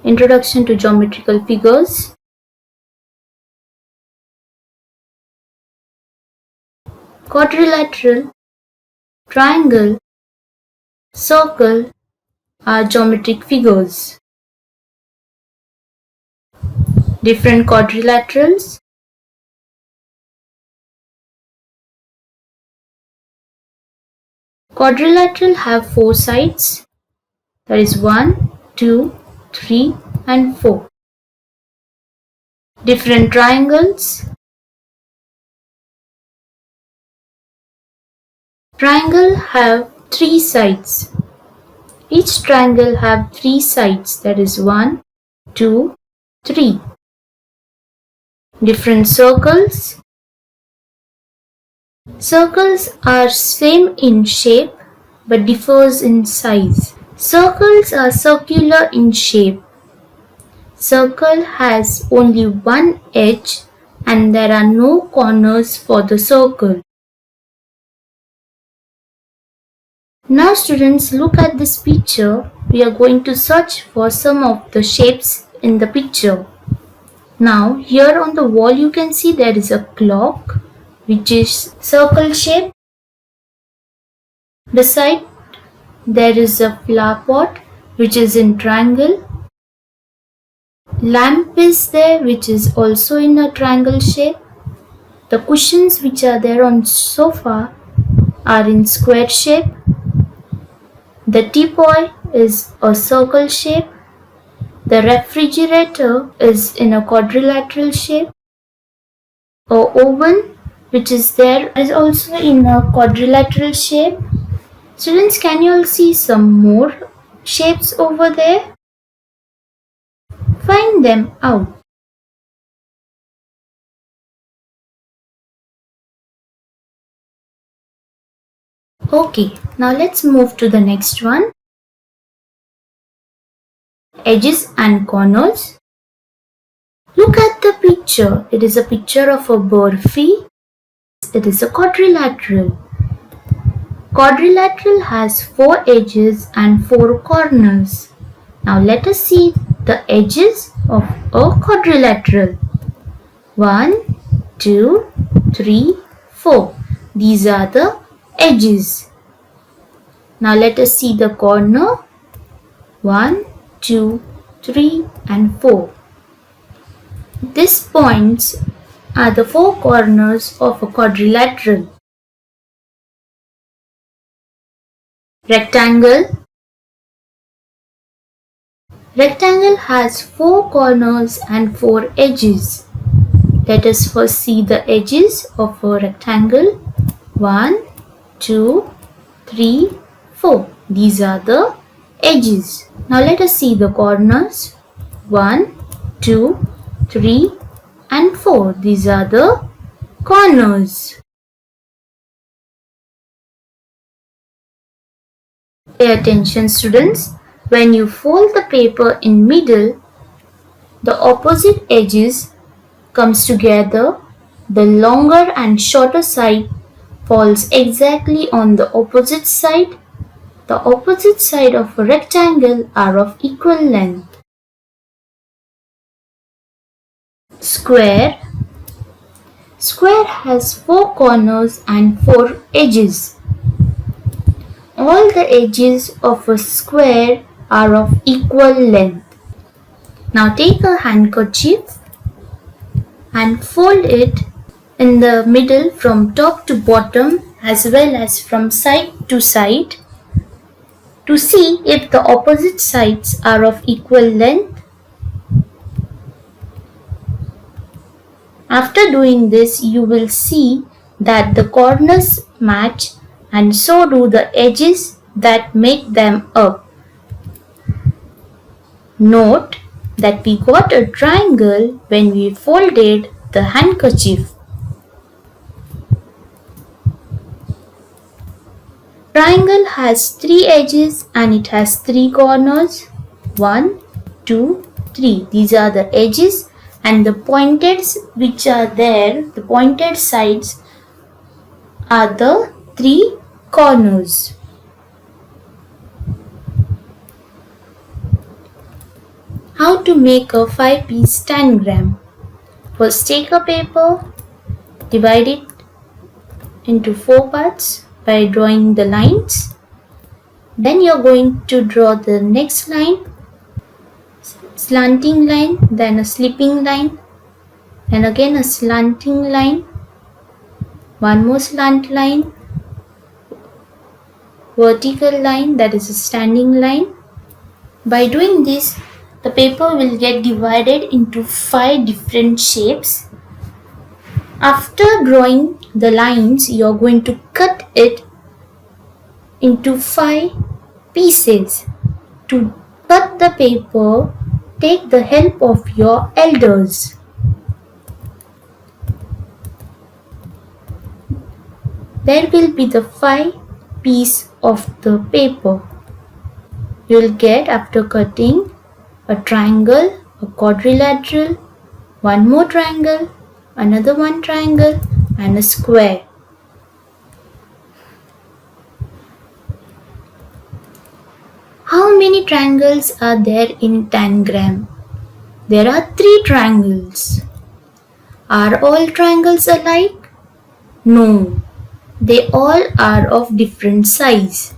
Introduction to Geometrical Figures. Quadrilateral, triangle, circle are geometric figures. Different quadrilaterals. Quadrilateral have 4 sides, that is 1, 2, 3 and 4. Different triangles. Triangle have 3 sides. Each triangle have 3 sides, that is 1, 2, 3. Different circles. Circles are same in shape but differs in size. Circles are circular in shape. Circle has only one edge and there are no corners for the circle. Now students, look at this picture. We are going to search for some of the shapes in the picture. Now here on the wall you can see there is a clock which is circle shape. Beside there is a flower pot which is in triangle. Lamp is there which is also in a triangle shape. The cushions which are there on sofa are in square shape. The teapot is a circle shape. The refrigerator is in a quadrilateral shape. A oven which is there is also in a quadrilateral shape. Students, can you all see some more shapes over there? Find them out. Okay, now let's move to the next one. Edges and corners. Look at the picture. It is a picture of a burfi. It is a quadrilateral. Quadrilateral has 4 edges and 4 corners. Now let us see the edges of a quadrilateral. 1, 2, 3, 4. These are the edges. Now let us see the corner. 1, 2, 3 and 4. These points are the 4 corners of a quadrilateral. Rectangle. Rectangle has 4 corners and 4 edges. Let us first see the edges of a rectangle. 1, 2, 3, 4. These are the edges. Now let us see the corners. 1, 2, 3 and 4. These are the corners. Pay attention students. When you fold the paper in middle, the opposite edges comes together. The longer and shorter side falls exactly on the opposite side. The opposite side of a rectangle are of equal length. Square. Square has 4 corners and 4 edges. All the edges of a square are of equal length. Now take a handkerchief and fold it in the middle from top to bottom as well as from side to side to see if the opposite sides are of equal length. After doing this, you will see that the corners match and so do the edges that make them up. Note that we got a triangle when we folded the handkerchief. Triangle has 3 edges and it has 3 corners. 1, 2, 3. These are the edges and the pointed which are there, the pointed sides are the 3 corners. How to make a 5-piece tangram. First take a paper, divide it into 4 parts by drawing the lines. Then you're going to draw the next line, slanting line, then a slipping line, and again a slanting line, one more slant line, vertical line, that is a standing line. By doing this, the paper will get divided into 5 different shapes. After drawing the lines, you're going to cut it into 5 pieces. To cut the paper, take the help of your elders. There will be the 5 pieces of the paper. You will get, after cutting, a triangle, a quadrilateral, one more triangle, another one triangle, and a square. How many triangles are there in tangram? There are 3 triangles. Are all triangles alike? No. They all are of different size.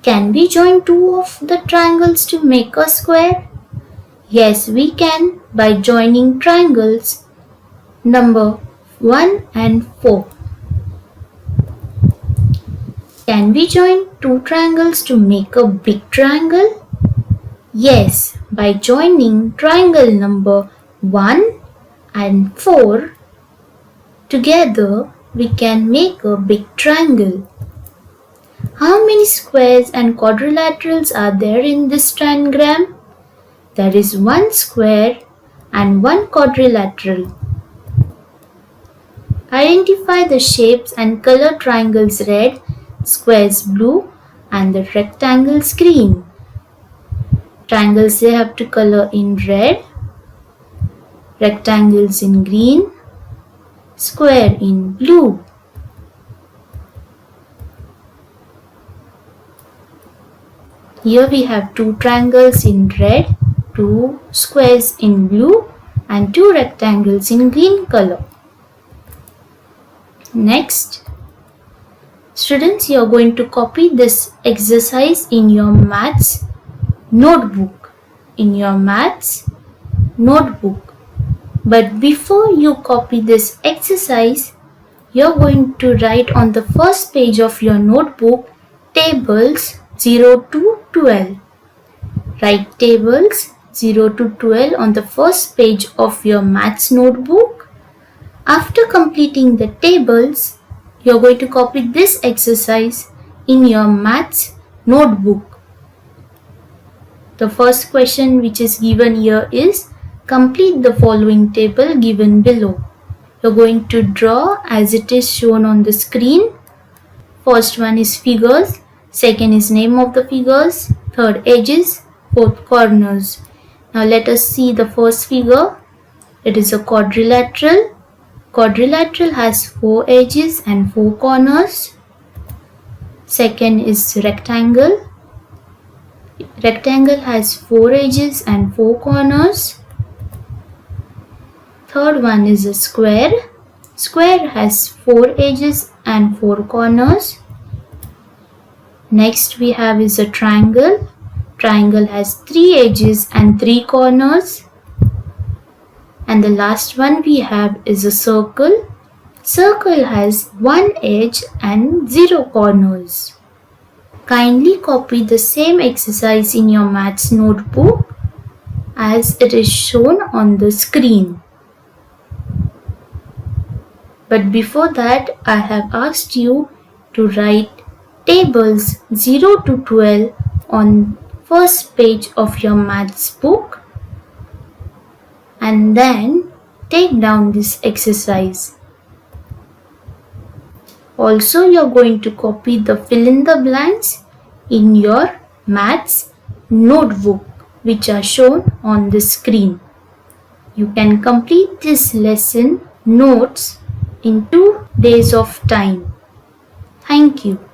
Can we join 2 of the triangles to make a square? Yes, we can by joining triangles number 1 and 4. Can we join 2 triangles to make a big triangle? Yes, by joining triangle number 1 and 4 together, we can make a big triangle. How many squares and quadrilaterals are there in this tangram? There is 1 square and 1 quadrilateral. Identify the shapes and color triangles red, squares blue, and the rectangles green. Triangles they have to color in red, rectangles in green, square in blue. Here we have 2 triangles in red, 2 squares in blue, and 2 rectangles in green color. Next, students, you are going to copy this exercise in your maths notebook. But before you copy this exercise, you are going to write on the first page of your notebook tables 0 to 12. Write tables 0 to 12 on the first page of your maths notebook. After completing the tables, you are going to copy this exercise in your maths notebook. The first question which is given here is, complete the following table given below. You are going to draw as it is shown on the screen. First one is figures, second is name of the figures, third edges, fourth corners. Now let us see the first figure. It is a quadrilateral. Quadrilateral has 4 edges and 4 corners. Second is rectangle. Rectangle has 4 edges and 4 corners. Third one is a square. Square has 4 edges and 4 corners. Next we have is a triangle. Triangle has 3 edges and 3 corners. And the last one we have is a circle. Circle has 1 edge and 0 corners. Kindly copy the same exercise in your maths notebook as it is shown on the screen. But before that, I have asked you to write tables 0 to 12 on first page of your maths book and then take down this exercise. Also, you are going to copy the fill in the blanks in your maths notebook which are shown on the screen. You can complete this lesson notes in 2 days of time. Thank you.